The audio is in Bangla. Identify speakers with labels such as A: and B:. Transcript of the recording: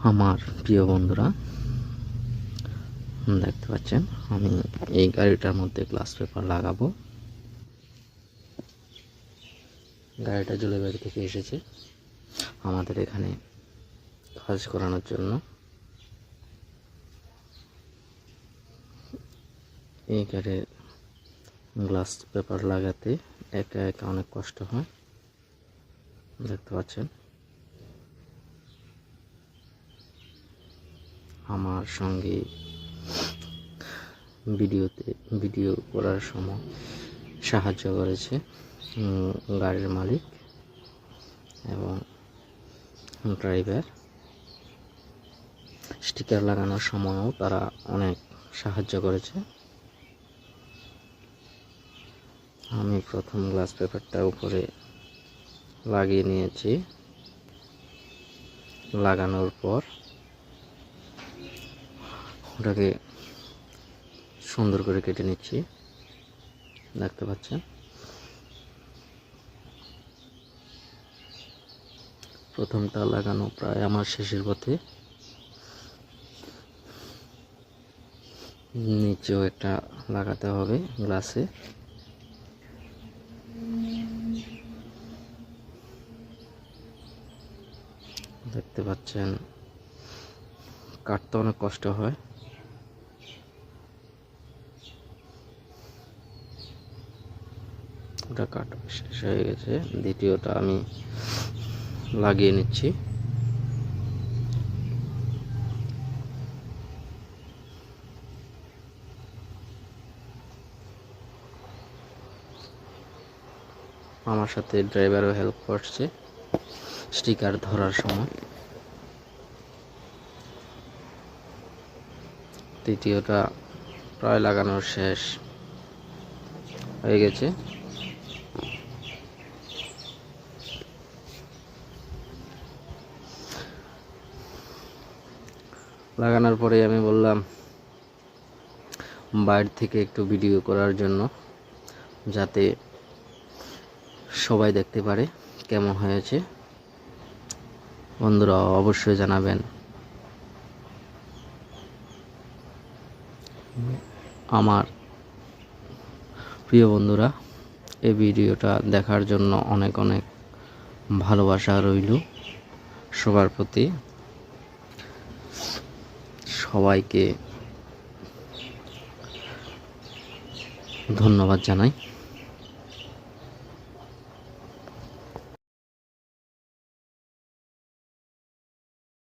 A: আমার প্রিয় বন্ধুরা, দেখতে পাচ্ছেন আমি এই গাড়িটার মধ্যে গ্লাস পেপার লাগাবো। গাড়িটা জুলাইবাড়ি থেকে এসেছে আমাদের এখানে কাজ করানোর জন্য। এই গাড়ির গ্লাস পেপার লাগাতে একা একা অনেক কষ্ট হয়, দেখতে পাচ্ছেন। আমার সঙ্গে ভিডিও করার সময় সাহায্য করেছে গাড়ির মালিক এবং ড্রাইভার। স্টিকার লাগানোর সময়ও তারা অনেক সাহায্য করেছে। আমি প্রথম গ্লাস পেপারটা উপরে লাগিয়ে নিয়েছি। লাগানোর পর ওটাকে সুন্দর করে কেটে নিচ্ছি, দেখতে পাচ্ছেন। প্রথমটা লাগানো প্রায় আমার শেষের পথে। নিচেও একটা লাগাতে হবে গ্লাসে। দেখতে পাচ্ছেন কাটতে অনেক কষ্ট হয়। ওটা কাটা শেষ হয়ে গেছে, দ্বিতীয়টা আমি লাগিয়ে নিচ্ছি। আমার সাথে ড্রাইভারও হেল্প করছে স্টিকার ধরার সময়। তৃতীয়টা প্রায় লাগানোর শেষ হয়ে গেছে। লাগানোর পরে আমি বললাম বাইরে থেকে একটু ভিডিও করার জন্য, যাতে সবাই দেখতে পারে কেমন হয়েছে। বন্ধুরা অবশ্যই জানাবেন। আমার প্রিয় বন্ধুরা, এই ভিডিওটা দেখার জন্য অনেক অনেক ভালোবাসা রইল সবার প্রতি। সবাইকে ধন্যবাদ জানাই।